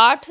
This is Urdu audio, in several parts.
8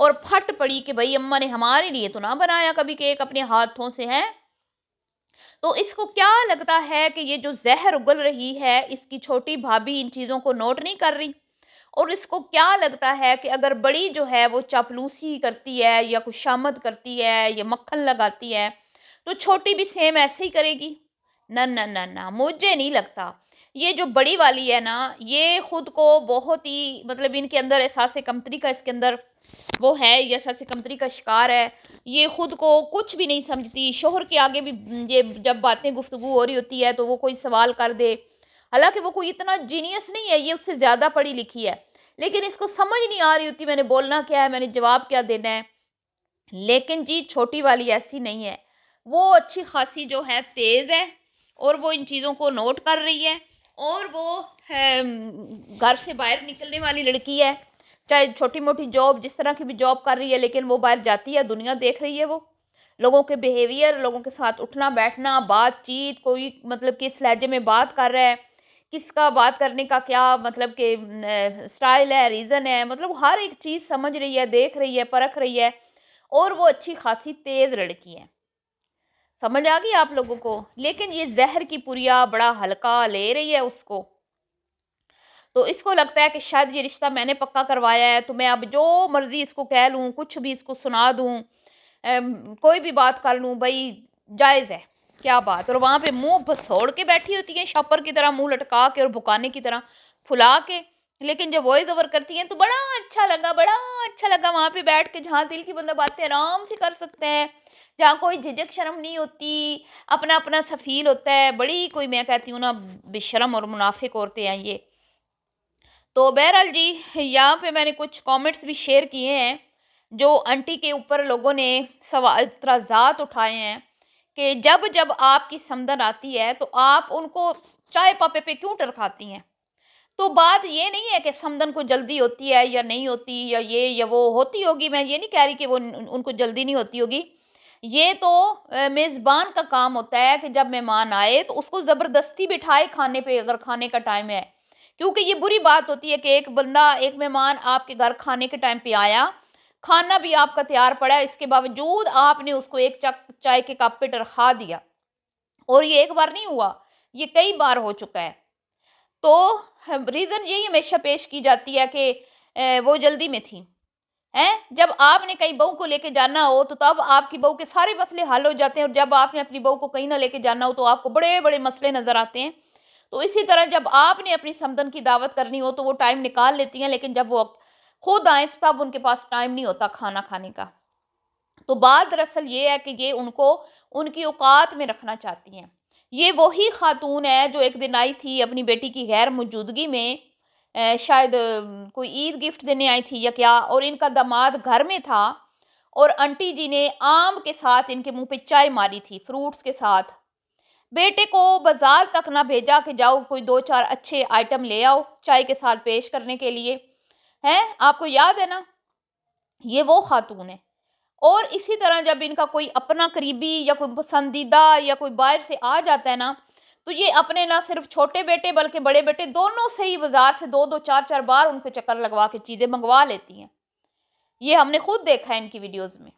اور پھٹ پڑی کہ بھائی اماں نے ہمارے لیے تو نہ بنایا کبھی کیک اپنے ہاتھوں سے ہیں۔ تو اس کو کیا لگتا ہے کہ یہ جو زہر اگل رہی ہے اس کی چھوٹی بھابھی ان چیزوں کو نوٹ نہیں کر رہی، اور اس کو کیا لگتا ہے کہ اگر بڑی جو ہے وہ چاپلوسی کرتی ہے یا کچھ شامت کرتی ہے یا مکھن لگاتی ہے تو چھوٹی بھی سیم ایسے ہی کرے گی؟ نہ نہ نہ نہ، مجھے نہیں لگتا۔ یہ جو بڑی والی ہے نا، یہ خود کو بہت ہی مطلب ان کے اندر احساس کمتری کا اس کے اندر وہ ہے، یہ احساس کمتری کا شکار ہے۔ یہ خود کو کچھ بھی نہیں سمجھتی، شوہر کے آگے بھی یہ جب باتیں گفتگو ہو رہی ہوتی ہے تو وہ کوئی سوال کر دے، حالانکہ وہ کوئی اتنا جینیس نہیں ہے، یہ اس سے زیادہ پڑھی لکھی ہے، لیکن اس کو سمجھ نہیں آ رہی ہوتی میں نے بولنا کیا ہے، میں نے جواب کیا دینا ہے۔ لیکن جی چھوٹی والی ایسی نہیں ہے، وہ اچھی خاصی جو ہے تیز ہے، اور وہ ان چیزوں کو نوٹ کر رہی ہے، اور وہ گھر سے باہر نکلنے والی لڑکی ہے، چاہے چھوٹی موٹی جاب جس طرح کی بھی جاب کر رہی ہے، لیکن وہ باہر جاتی ہے، دنیا دیکھ رہی ہے، وہ لوگوں کے بیہیویئر، لوگوں کے ساتھ اٹھنا بیٹھنا، بات چیت، کوئی مطلب کس لہجے میں بات کر رہا ہے، کس کا بات کرنے کا کیا مطلب کہ سٹائل ہے، ریزن ہے، مطلب ہر ایک چیز سمجھ رہی ہے، دیکھ رہی ہے، پرکھ رہی ہے، اور وہ اچھی خاصی تیز لڑکی ہے۔ سمجھ آ گئی آپ لوگوں کو؟ لیکن یہ زہر کی پریا بڑا ہلکا لے رہی ہے اس کو، تو اس کو لگتا ہے کہ شاید یہ رشتہ میں نے پکا کروایا ہے تو میں اب جو مرضی اس کو کہہ لوں، کچھ بھی اس کو سنا دوں، کوئی بھی بات کر لوں، بھائی جائز ہے، کیا بات۔ اور وہاں پہ منہ بسوڑ کے بیٹھی ہوتی ہیں، شاپر کی طرح منہ لٹکا کے اور بکانے کی طرح پھلا کے، لیکن جب وائس اوور کرتی ہیں تو بڑا اچھا لگا، بڑا اچھا لگا وہاں پہ بیٹھ کے، جہاں دل کی بندہ باتیں آرام سے کر سکتے ہیں، جہاں کوئی جھجک شرم نہیں ہوتی، اپنا اپنا سا فیل ہوتا ہے، بڑی کوئی میں کہتی ہوں نا بے شرم اور منافق عورتیں ہیں یہ۔ تو بہرحال جی یہاں پہ میں نے کچھ کامنٹس بھی شیئر کیے ہیں جو انٹی کے اوپر لوگوں نے اعتراضات اٹھائے ہیں کہ جب جب آپ کی سمدن آتی ہے تو آپ ان کو چائے پاپے پہ کیوں ٹرکاتی ہیں؟ تو بات یہ نہیں ہے کہ سمدن کو جلدی ہوتی ہے یا نہیں ہوتی، یا یہ یا وہ ہوتی ہوگی، میں یہ نہیں کہہ رہی کہ وہ ان کو جلدی نہیں ہوتی ہوگی، یہ تو میزبان کا کام ہوتا ہے کہ جب مہمان آئے تو اس کو زبردستی بٹھائے کھانے پہ اگر کھانے کا ٹائم ہے، کیونکہ یہ بری بات ہوتی ہے کہ ایک بندہ، ایک مہمان آپ کے گھر کھانے کے ٹائم پہ آیا، کھانا بھی آپ کا تیار پڑا ہے، اس کے باوجود آپ نے اس کو ایک چائے کے کپ پہ ٹرخا دیا، اور یہ ایک بار نہیں ہوا، یہ کئی بار ہو چکا ہے۔ تو ریزن یہی ہمیشہ پیش کی جاتی ہے کہ وہ جلدی میں تھی، جب آپ نے کئی بہو کو لے کے جانا ہو تو تب آپ کی بہو کے سارے مسئلے حل ہو جاتے ہیں، اور جب آپ نے اپنی بہو کو کہیں نہ لے کے جانا ہو تو آپ کو بڑے بڑے مسئلے نظر آتے ہیں۔ تو اسی طرح جب آپ نے اپنی سمدن کی دعوت کرنی ہو تو وہ ٹائم نکال لیتی ہیں، لیکن جب وہ خود آئیں تو تب ان کے پاس ٹائم نہیں ہوتا کھانا کھانے کا۔ تو بات دراصل یہ ہے کہ یہ ان کو ان کی اوقات میں رکھنا چاہتی ہیں۔ یہ وہی خاتون ہے جو ایک دن آئی تھی اپنی بیٹی کی غیر موجودگی میں، شاید کوئی عید گفٹ دینے آئی تھی یا کیا، اور ان کا داماد گھر میں تھا، اور انٹی جی نے آم کے ساتھ ان کے منہ پہ چائے ماری تھی، فروٹس کے ساتھ۔ بیٹے کو بازار تک نہ بھیجا کہ جاؤ کوئی دو چار اچھے آئٹم لے آؤ چائے کے ساتھ پیش کرنے کے لیے، آپ کو یاد ہے نا؟ یہ وہ خاتون ہے۔ اور اسی طرح جب ان کا کوئی اپنا قریبی یا کوئی پسندیدہ یا کوئی باہر سے آ جاتا ہے نا، تو یہ اپنے نہ صرف چھوٹے بیٹے بلکہ بڑے بیٹے دونوں سے ہی بازار سے دو دو چار چار بار ان کو چکر لگوا کے چیزیں منگوا لیتی ہیں۔ یہ ہم نے خود دیکھا ہے ان کی ویڈیوز میں۔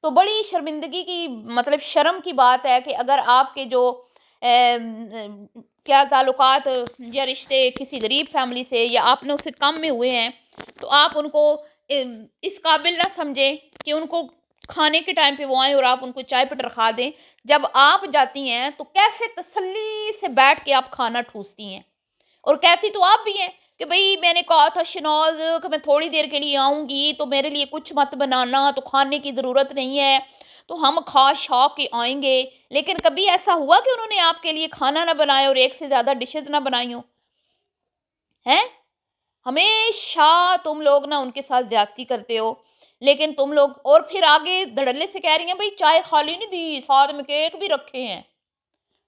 تو بڑی شرمندگی کی مطلب شرم کی بات ہے کہ اگر آپ کے جو کیا تعلقات یا رشتے کسی غریب فیملی سے یا آپ نے اسے کم میں ہوئے ہیں تو آپ ان کو اس قابل نہ سمجھیں کہ ان کو کھانے کے ٹائم پہ وہ آئیں اور آپ ان کو چائے پہ رکھا دیں، جب آپ جاتی ہیں تو کیسے تسلی سے بیٹھ کے آپ کھانا ٹھوستی ہیں، اور کہتی تو آپ بھی ہیں کہ بھئی میں نے کہا تھا شناز کہ میں تھوڑی دیر کے لیے آؤں گی تو میرے لیے کچھ مت بنانا، تو کھانے کی ضرورت نہیں ہے، تو ہم کھا شا کے آئیں گے۔ لیکن کبھی ایسا ہوا کہ انہوں نے آپ کے لیے کھانا نہ بنایا اور ایک سے زیادہ ڈشز نہ بنائی ہوں؟ ہمیشہ تم لوگ نا ان کے ساتھ زیادتی کرتے ہو، لیکن تم لوگ اور پھر آگے دھڑلے سے کہہ رہی ہیں بھئی چائے خالی نہیں دی، ساتھ میں کیک بھی رکھے ہیں۔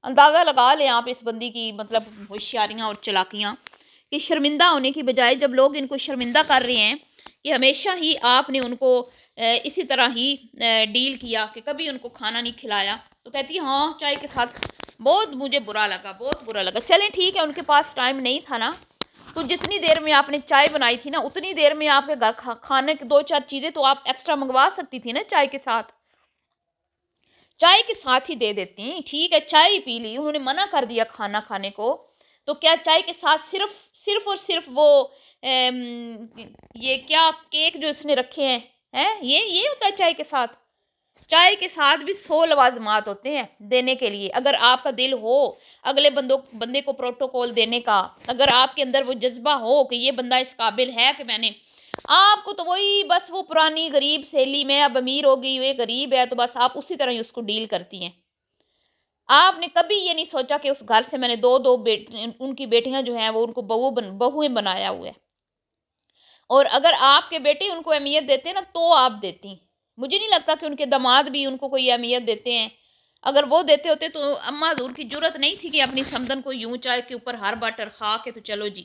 اندازہ لگا لیں آپ اس بندی کی مطلب ہوشیاریاں اور چلاکیاں، کہ شرمندہ ہونے کی بجائے جب لوگ ان کو شرمندہ کر رہے ہیں کہ ہمیشہ ہی آپ نے ان کو اسی طرح ہی ڈیل کیا کہ کبھی ان کو کھانا نہیں کھلایا، تو کہتی ہے ہاں چائے کے ساتھ، بہت مجھے برا لگا، بہت برا لگا۔ چلیں ٹھیک ہے، ان کے پاس ٹائم نہیں تھا نا، تو جتنی دیر میں آپ نے چائے بنائی تھی نا اتنی دیر میں آپ کے گھر کھانے کی 2-4 چیزیں تو آپ ایکسٹرا منگوا سکتی تھی نا چائے کے ساتھ ہی دے دیتی ہیں. ٹھیک ہے چائے پی لی, انہوں نے منع کر دیا کھانا کھانے کو, تو کیا چائے کے ساتھ صرف اور صرف وہ یہ کیا کیک جو اس نے رکھے ہیں یہ ہوتا ہے چائے کے ساتھ؟ چائے کے ساتھ بھی 100 لوازمات ہوتے ہیں دینے کے لیے. اگر آپ کا دل ہو اگلے بندے کو پروٹوکول دینے کا, اگر آپ کے اندر وہ جذبہ ہو کہ یہ بندہ اس قابل ہے کہ میں نے, آپ کو تو وہی بس وہ پرانی غریب سہیلی میں اب امیر ہو گئی, وہ غریب ہے تو بس آپ اسی طرح ہی اس کو ڈیل کرتی ہیں. آپ نے کبھی یہ نہیں سوچا کہ اس گھر سے میں نے دو ان کی بیٹیاں جو ہیں وہ ان کو بہویں بنایا ہوا ہے, اور اگر آپ کے بیٹے ان کو اہمیت دیتے ہیں نا تو آپ دیتی. مجھے نہیں لگتا کہ ان کے داماد بھی ان کو کوئی اہمیت دیتے ہیں. اگر وہ دیتے ہوتے تو اماں حضور کی جرت نہیں تھی کہ اپنی سمدن کو یوں چائے کے اوپر ہر بٹر کھا کے تو چلو جی.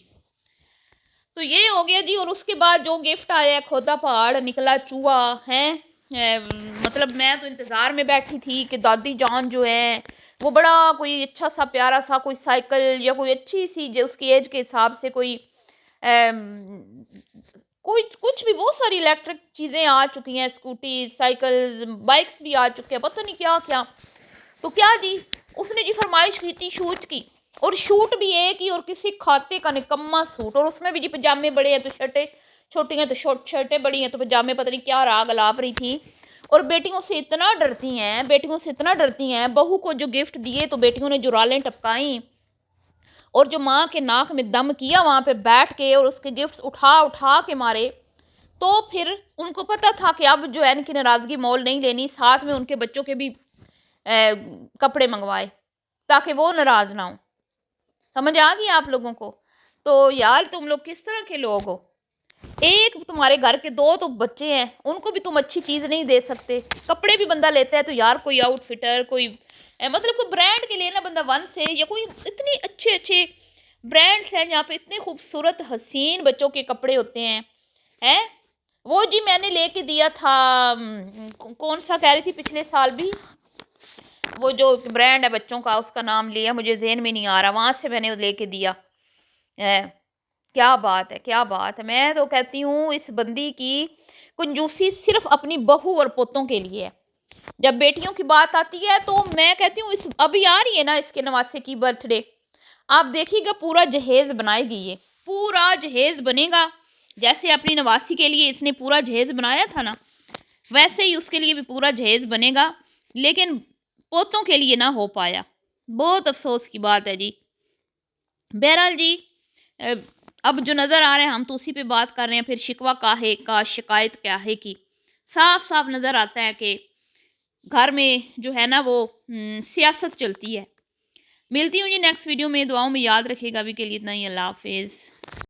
تو یہ ہو گیا جی. اور اس کے بعد جو گفٹ آیا ہے کھودا پہاڑ نکلا چوہا ہے, مطلب میں تو انتظار میں بیٹھی تھی کہ دادی جان جو ہے وہ بڑا کوئی اچھا سا پیارا سا کوئی سائیکل یا کوئی اچھی سی جو اس کی ایج کے حساب سے کوئی کچھ بھی, بہت ساری الیکٹرک چیزیں آ چکی ہیں, اسکوٹی سائیکل بائکس بھی آ چکے ہیں, پتہ نہیں کیا کیا. تو کیا جی اس نے جی فرمائش کی تھی شوٹ کی, اور شوٹ بھی ایک ہی اور کسی کھاتے کا نکما سوٹ, اور اس میں بھی جی پجامے بڑے ہیں تو شرٹیں چھوٹی ہیں تو شرٹیں بڑی ہیں تو پجامے پتہ نہیں کیا راگ الاپ رہی تھیں. اور بیٹیوں سے اتنا ڈرتی ہیں بہو کو جو گفٹ دیے تو بیٹیوں نے جرالیں ٹپکائیں, اور جو ماں کے ناک میں دم کیا وہاں پہ بیٹھ کے اور اس کے گفٹس اٹھا کے مارے. تو پھر ان کو پتہ تھا کہ اب جو ہے ان کی ناراضگی مول نہیں لینی, ساتھ میں ان کے بچوں کے بھی کپڑے منگوائے تاکہ وہ ناراض نہ ہوں. سمجھ آ گئی آپ لوگوں کو؟ تو یار تم لوگ کس طرح کے لوگ ہو؟ ایک تمہارے گھر کے 2 تو بچے ہیں, ان کو بھی تم اچھی چیز نہیں دے سکتے. کپڑے بھی بندہ لیتا ہے تو یار کوئی آؤٹ فٹر, کوئی مطلب کوئی برانڈ کے لینا بندہ ون سے, یا کوئی اتنے اچھے برانڈس ہیں جہاں پہ اتنے خوبصورت حسین بچوں کے کپڑے ہوتے ہیں. وہ جی میں نے لے کے دیا تھا, کون سا کہہ رہی تھی پچھلے سال بھی, وہ جو برانڈ ہے بچوں کا اس کا نام لیا مجھے ذہن میں نہیں آ رہا, وہاں سے میں نے لے کے دیا. کیا بات ہے. میں تو کہتی ہوں اس بندی کی کنجوسی صرف اپنی بہو اور پوتوں کے لیے ہے. جب بیٹیوں کی بات آتی ہے تو میں کہتی ہوں ابھی آ رہی ہے نا اس کے نواسے کی برتھ ڈے, آپ دیکھیے گا پورا جہیز بنائے گی, یہ پورا جہیز بنے گا. جیسے اپنی نواسی کے لیے اس نے پورا جہیز بنایا تھا نا ویسے ہی اس کے لیے بھی پورا جہیز بنے گا, لیکن پوتوں کے لیے نہ ہو پایا. بہت افسوس کی بات ہے جی. بہرحال جی اب جو نظر آ رہے ہیں ہم تو اسی پہ بات کر رہے ہیں, پھر شکوہ کاہے کا شکایت کیا ہے کی. صاف نظر آتا ہے کہ گھر میں جو ہے نا وہ سیاست چلتی ہے. ملتی ہوں جی نیکسٹ ویڈیو میں, دعاؤں میں یاد رکھے گا. ابھی کے لیے اتنا ہی, اللہ حافظ.